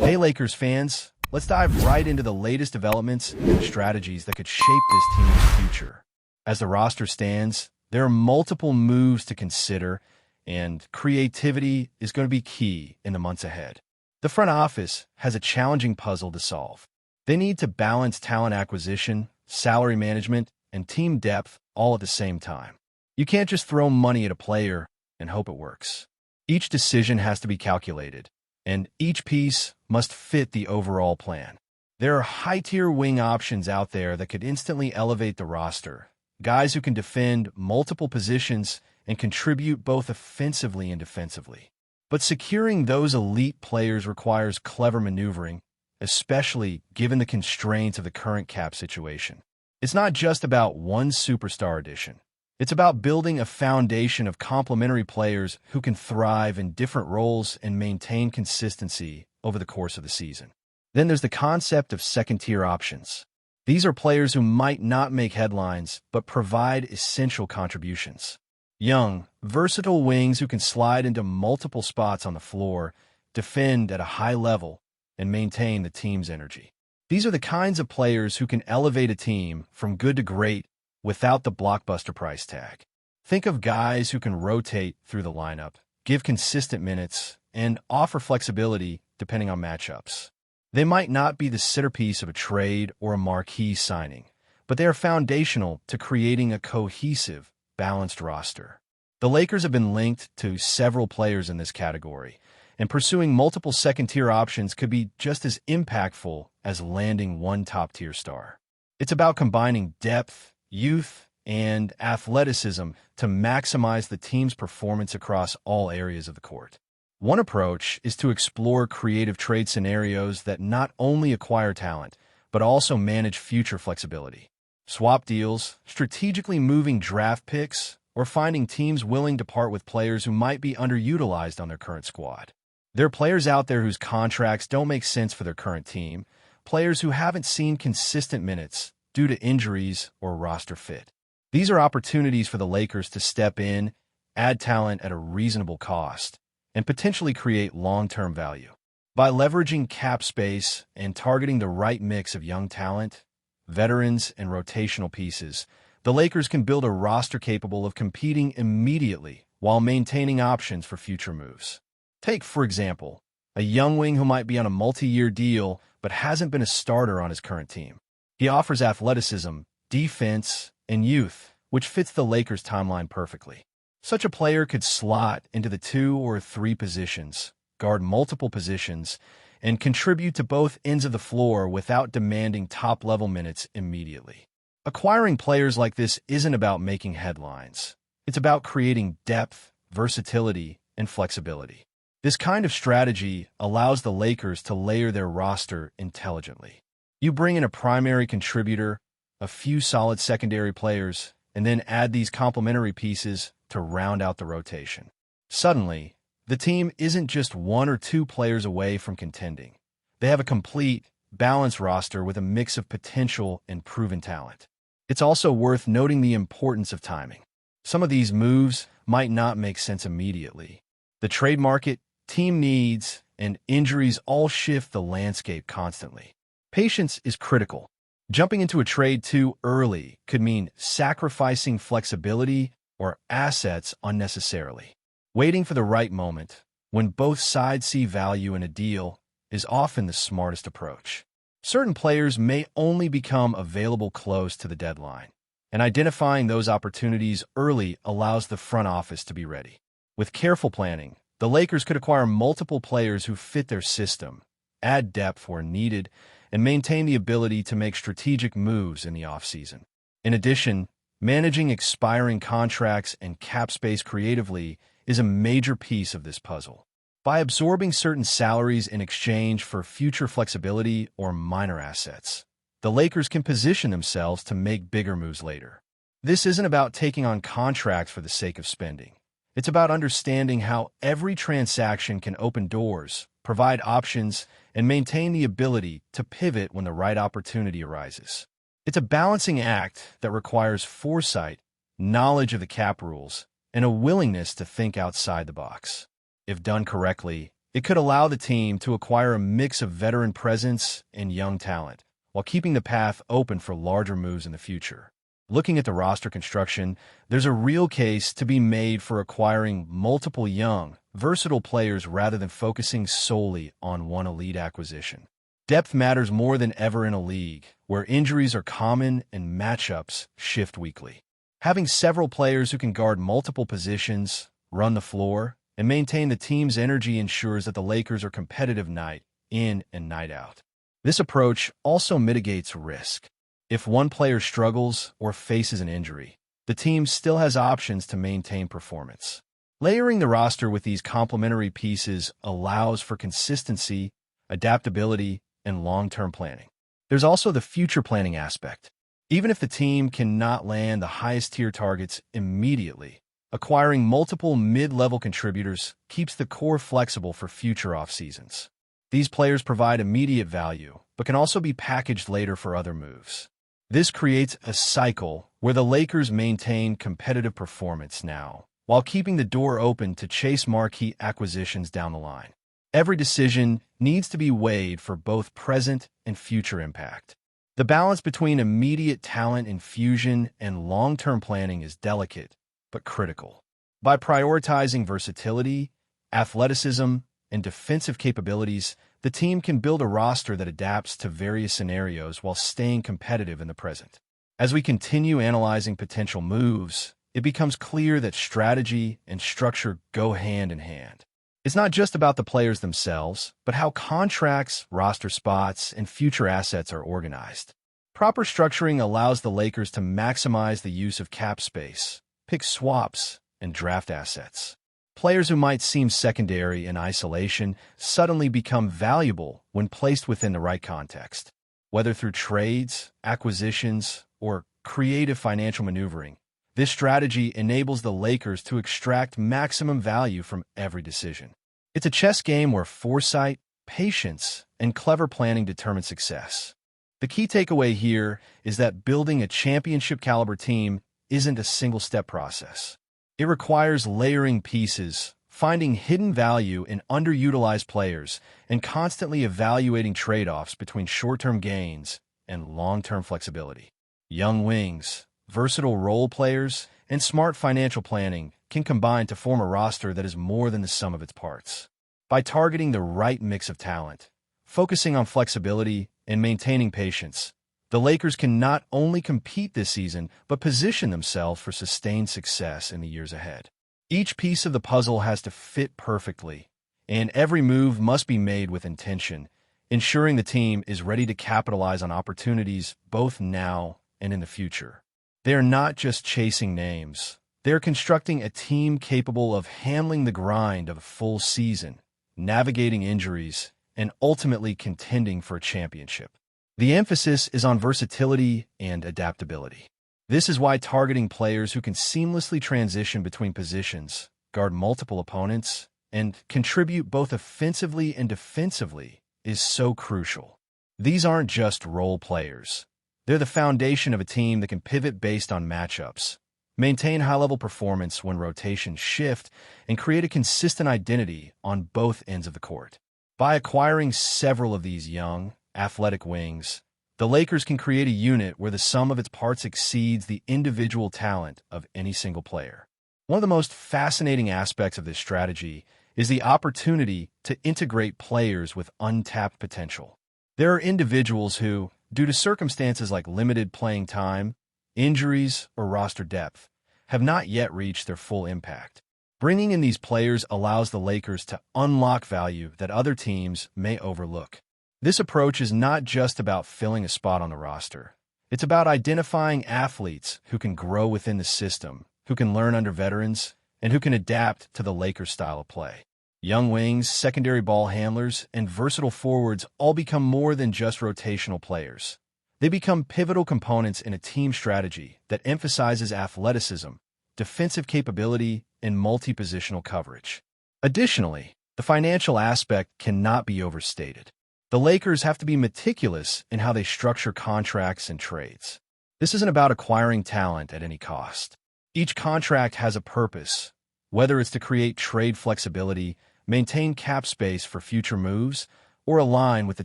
Hey Lakers fans, let's dive right into the latest developments and strategies that could shape this team's future. As the roster stands, there are multiple moves to consider, and creativity is going to be key in the months ahead. The front office has a challenging puzzle to solve. They need to balance talent acquisition, salary management, and team depth all at the same time. You can't just throw money at a player and hope it works. Each decision has to be calculated, and each piece must fit the overall plan. There are high-tier wing options out there that could instantly elevate the roster, guys who can defend multiple positions and contribute both offensively and defensively. But securing those elite players requires clever maneuvering, especially given the constraints of the current cap situation. It's not just about one superstar addition. It's about building a foundation of complementary players who can thrive in different roles and maintain consistency over the course of the season. Then there's the concept of second-tier options. These are players who might not make headlines, but provide essential contributions. Young, versatile wings who can slide into multiple spots on the floor, defend at a high level, and maintain the team's energy. These are the kinds of players who can elevate a team from good to great without the blockbuster price tag. Think of guys who can rotate through the lineup, give consistent minutes, and offer flexibility depending on matchups. They might not be the centerpiece of a trade or a marquee signing, but they are foundational to creating a cohesive, balanced roster. The Lakers have been linked to several players in this category, and pursuing multiple second-tier options could be just as impactful as landing one top-tier star. It's about combining depth, youth, and athleticism to maximize the team's performance across all areas of the court. One approach is to explore creative trade scenarios that not only acquire talent, but also manage future flexibility. Swap deals, strategically moving draft picks, or finding teams willing to part with players who might be underutilized on their current squad. There are players out there whose contracts don't make sense for their current team, players who haven't seen consistent minutes due to injuries or roster fit. These are opportunities for the Lakers to step in, add talent at a reasonable cost, and potentially create long-term value. By leveraging cap space and targeting the right mix of young talent, veterans, and rotational pieces, the Lakers can build a roster capable of competing immediately while maintaining options for future moves. Take, for example, a young wing who might be on a multi-year deal but hasn't been a starter on his current team. He offers athleticism, defense, and youth, which fits the Lakers' timeline perfectly. Such a player could slot into the 2 or 3 positions, guard multiple positions, and contribute to both ends of the floor without demanding top-level minutes immediately. Acquiring players like this isn't about making headlines. It's about creating depth, versatility, and flexibility. This kind of strategy allows the Lakers to layer their roster intelligently. You bring in a primary contributor, a few solid secondary players, and then add these complementary pieces to round out the rotation. Suddenly, the team isn't just 1 or 2 players away from contending. They have a complete, balanced roster with a mix of potential and proven talent. It's also worth noting the importance of timing. Some of these moves might not make sense immediately. The trade market, team needs, and injuries all shift the landscape constantly. Patience is critical. Jumping into a trade too early could mean sacrificing flexibility or assets unnecessarily. Waiting for the right moment, when both sides see value in a deal, is often the smartest approach. Certain players may only become available close to the deadline, and identifying those opportunities early allows the front office to be ready. With careful planning, the Lakers could acquire multiple players who fit their system, add depth where needed, and maintain the ability to make strategic moves in the offseason. In addition, managing expiring contracts and cap space creatively is a major piece of this puzzle. By absorbing certain salaries in exchange for future flexibility or minor assets, the Lakers can position themselves to make bigger moves later. This isn't about taking on contracts for the sake of spending. It's about understanding how every transaction can open doors, provide options, and maintain the ability to pivot when the right opportunity arises. It's a balancing act that requires foresight, knowledge of the cap rules, and a willingness to think outside the box. If done correctly, It could allow the team to acquire a mix of veteran presence and young talent, while keeping the path open for larger moves in the future. Looking at the roster construction, there's a real case to be made for acquiring multiple young, versatile players rather than focusing solely on one elite acquisition. Depth matters more than ever in a league where injuries are common and matchups shift weekly. Having several players who can guard multiple positions, run the floor, and maintain the team's energy ensures that the Lakers are competitive night in and night out. This approach also mitigates risk. If one player struggles or faces an injury, the team still has options to maintain performance. Layering the roster with these complementary pieces allows for consistency, adaptability, and long-term planning. There's also the future planning aspect. Even if the team cannot land the highest-tier targets immediately, acquiring multiple mid-level contributors keeps the core flexible for future off-seasons. These players provide immediate value, but can also be packaged later for other moves. This creates a cycle where the Lakers maintain competitive performance now, while keeping the door open to chase marquee acquisitions down the line. Every decision needs to be weighed for both present and future impact. The balance between immediate talent infusion and long-term planning is delicate, but critical. By prioritizing versatility, athleticism, and defensive capabilities, the team can build a roster that adapts to various scenarios while staying competitive in the present. As we continue analyzing potential moves, it becomes clear that strategy and structure go hand in hand. It's not just about the players themselves, but how contracts, roster spots, and future assets are organized. Proper structuring allows the Lakers to maximize the use of cap space, pick swaps, and draft assets. Players who might seem secondary in isolation suddenly become valuable when placed within the right context. Whether through trades, acquisitions, or creative financial maneuvering, this strategy enables the Lakers to extract maximum value from every decision. It's a chess game where foresight, patience, and clever planning determine success. The key takeaway here is that building a championship-caliber team isn't a single-step process. It requires layering pieces, finding hidden value in underutilized players, and constantly evaluating trade-offs between short-term gains and long-term flexibility. Young wings, versatile role players, and smart financial planning can combine to form a roster that is more than the sum of its parts. By targeting the right mix of talent, focusing on flexibility, and maintaining patience, the Lakers can not only compete this season, but position themselves for sustained success in the years ahead. Each piece of the puzzle has to fit perfectly, and every move must be made with intention, ensuring the team is ready to capitalize on opportunities both now and in the future. They are not just chasing names. They are constructing a team capable of handling the grind of a full season, navigating injuries, and ultimately contending for a championship. The emphasis is on versatility and adaptability. This is why targeting players who can seamlessly transition between positions, guard multiple opponents, and contribute both offensively and defensively is so crucial. These aren't just role players. They're the foundation of a team that can pivot based on matchups, maintain high-level performance when rotations shift, and create a consistent identity on both ends of the court. By acquiring several of these young, athletic wings, the Lakers can create a unit where the sum of its parts exceeds the individual talent of any single player. One of the most fascinating aspects of this strategy is the opportunity to integrate players with untapped potential. There are individuals who, due to circumstances like limited playing time, injuries, or roster depth, have not yet reached their full impact. Bringing in these players allows the Lakers to unlock value that other teams may overlook. This approach is not just about filling a spot on the roster. It's about identifying athletes who can grow within the system, who can learn under veterans, and who can adapt to the Lakers' style of play. Young wings, secondary ball handlers, and versatile forwards all become more than just rotational players. They become pivotal components in a team strategy that emphasizes athleticism, defensive capability, and multi-positional coverage. Additionally, the financial aspect cannot be overstated. The Lakers have to be meticulous in how they structure contracts and trades. This isn't about acquiring talent at any cost. Each contract has a purpose, whether it's to create trade flexibility, maintain cap space for future moves, or align with the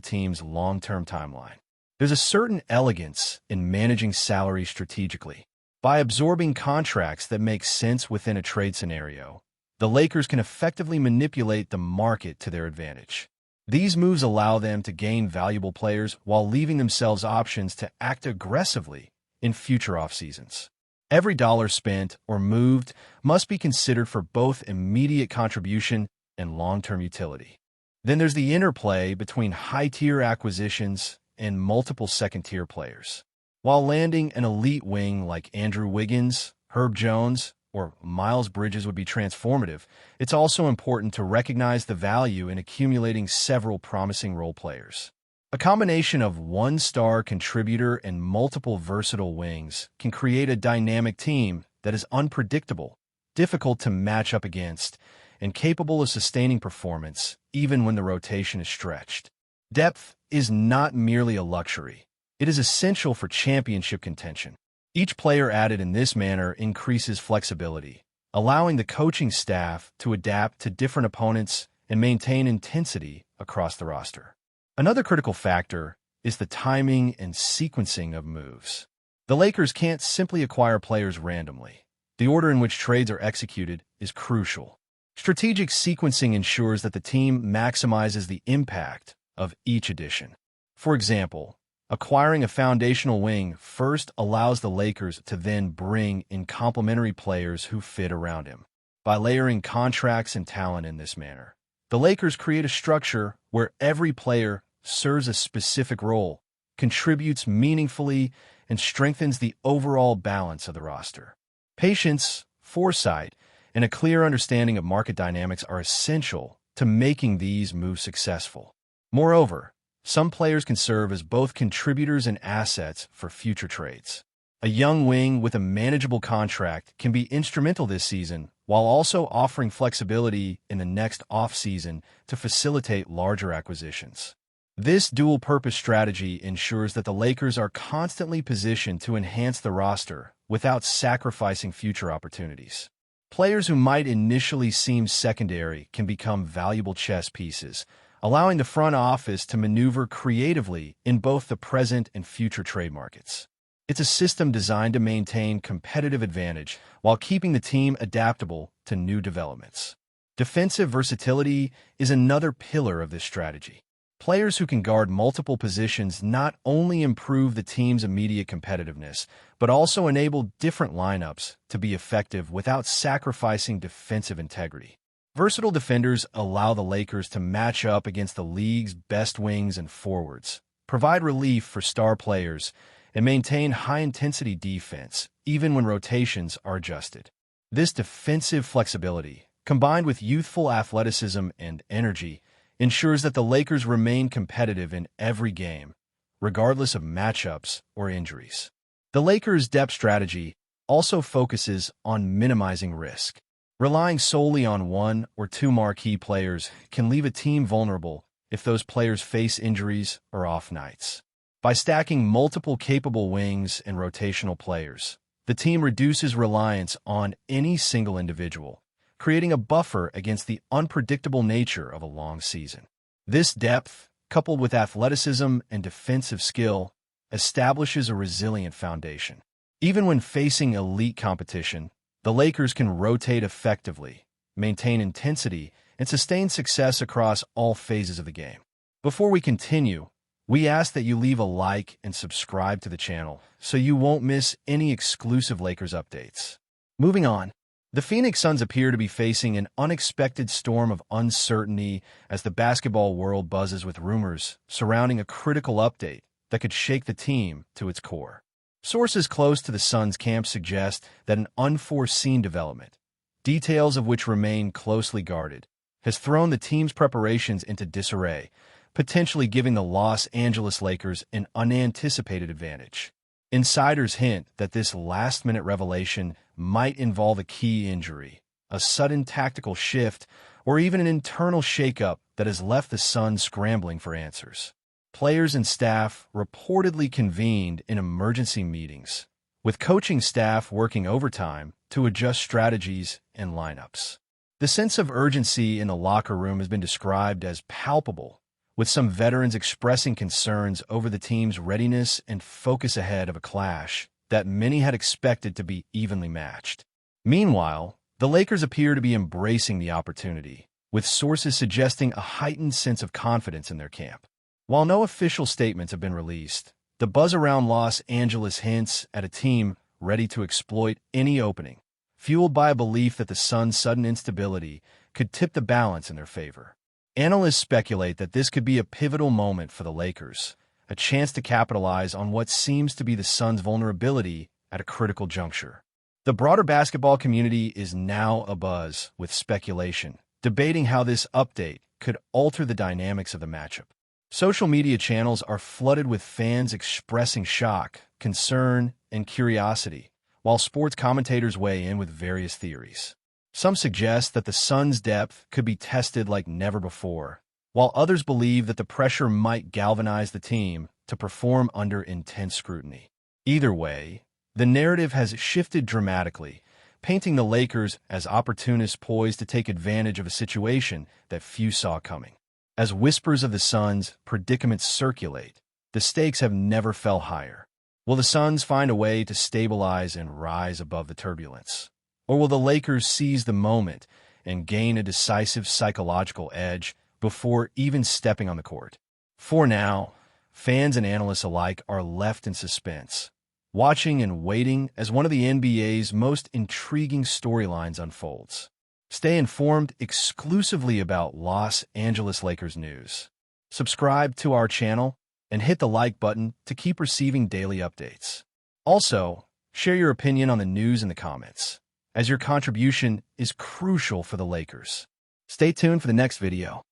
team's long-term timeline. There's a certain elegance in managing salary strategically. By absorbing contracts that make sense within a trade scenario, the Lakers can effectively manipulate the market to their advantage. These moves allow them to gain valuable players while leaving themselves options to act aggressively in future off-seasons. Every dollar spent or moved must be considered for both immediate contribution and long-term utility. Then there's the interplay between high-tier acquisitions and multiple second-tier players. While landing an elite wing like Andrew Wiggins, Herb Jones, or Miles Bridges would be transformative, it's also important to recognize the value in accumulating several promising role players. A combination of one-star contributor and multiple versatile wings can create a dynamic team that is unpredictable, difficult to match up against, and capable of sustaining performance even when the rotation is stretched. Depth is not merely a luxury. It is essential for championship contention. Each player added in this manner increases flexibility, allowing the coaching staff to adapt to different opponents and maintain intensity across the roster. Another critical factor is the timing and sequencing of moves. The Lakers can't simply acquire players randomly. The order in which trades are executed is crucial. Strategic sequencing ensures that the team maximizes the impact of each addition. For example, acquiring a foundational wing first allows the Lakers to then bring in complementary players who fit around him. By layering contracts and talent in this manner, the Lakers create a structure where every player serves a specific role, contributes meaningfully, and strengthens the overall balance of the roster. Patience, foresight, and a clear understanding of market dynamics are essential to making these moves successful. Moreover, some players can serve as both contributors and assets for future trades. A young wing with a manageable contract can be instrumental this season, while also offering flexibility in the next off-season to facilitate larger acquisitions. This dual-purpose strategy ensures that the Lakers are constantly positioned to enhance the roster without sacrificing future opportunities. Players who might initially seem secondary can become valuable chess pieces, allowing the front office to maneuver creatively in both the present and future trade markets. It's a system designed to maintain competitive advantage while keeping the team adaptable to new developments. Defensive versatility is another pillar of this strategy. Players who can guard multiple positions not only improve the team's immediate competitiveness, but also enable different lineups to be effective without sacrificing defensive integrity. Versatile defenders allow the Lakers to match up against the league's best wings and forwards, provide relief for star players, and maintain high-intensity defense even when rotations are adjusted. This defensive flexibility, combined with youthful athleticism and energy, ensures that the Lakers remain competitive in every game, regardless of matchups or injuries. The Lakers' depth strategy also focuses on minimizing risk. Relying solely on one or two marquee players can leave a team vulnerable if those players face injuries or off nights. By stacking multiple capable wings and rotational players, the team reduces reliance on any single individual, creating a buffer against the unpredictable nature of a long season. This depth, coupled with athleticism and defensive skill, establishes a resilient foundation. Even when facing elite competition, the Lakers can rotate effectively, maintain intensity, and sustain success across all phases of the game. Before we continue, we ask that you leave a like and subscribe to the channel so you won't miss any exclusive Lakers updates. Moving on, the Phoenix Suns appear to be facing an unexpected storm of uncertainty as the basketball world buzzes with rumors surrounding a critical update that could shake the team to its core. Sources close to the Suns camp suggest that an unforeseen development, details of which remain closely guarded, has thrown the team's preparations into disarray, potentially giving the Los Angeles Lakers an unanticipated advantage. Insiders hint that this last-minute revelation might involve a key injury, a sudden tactical shift, or even an internal shakeup that has left the Suns scrambling for answers. Players and staff reportedly convened in emergency meetings, with coaching staff working overtime to adjust strategies and lineups. The sense of urgency in the locker room has been described as palpable, with some veterans expressing concerns over the team's readiness and focus ahead of a clash that many had expected to be evenly matched. Meanwhile, the Lakers appear to be embracing the opportunity, with sources suggesting a heightened sense of confidence in their camp. While no official statements have been released, the buzz around Los Angeles hints at a team ready to exploit any opening, fueled by a belief that the Suns' sudden instability could tip the balance in their favor. Analysts speculate that this could be a pivotal moment for the Lakers, a chance to capitalize on what seems to be the Suns' vulnerability at a critical juncture. The broader basketball community is now abuzz with speculation, debating how this update could alter the dynamics of the matchup. Social media channels are flooded with fans expressing shock, concern, and curiosity, while sports commentators weigh in with various theories. Some suggest that the Suns' depth could be tested like never before, while others believe that the pressure might galvanize the team to perform under intense scrutiny. Either way, the narrative has shifted dramatically, painting the Lakers as opportunists poised to take advantage of a situation that few saw coming. As whispers of the Suns' predicament circulate, the stakes have never felt higher. Will the Suns find a way to stabilize and rise above the turbulence? Or will the Lakers seize the moment and gain a decisive psychological edge before even stepping on the court? For now, fans and analysts alike are left in suspense, watching and waiting as one of the NBA's most intriguing storylines unfolds. Stay informed exclusively about Los Angeles Lakers news. Subscribe to our channel and hit the like button to keep receiving daily updates. Also, share your opinion on the news in the comments, as your contribution is crucial for the Lakers. Stay tuned for the next video.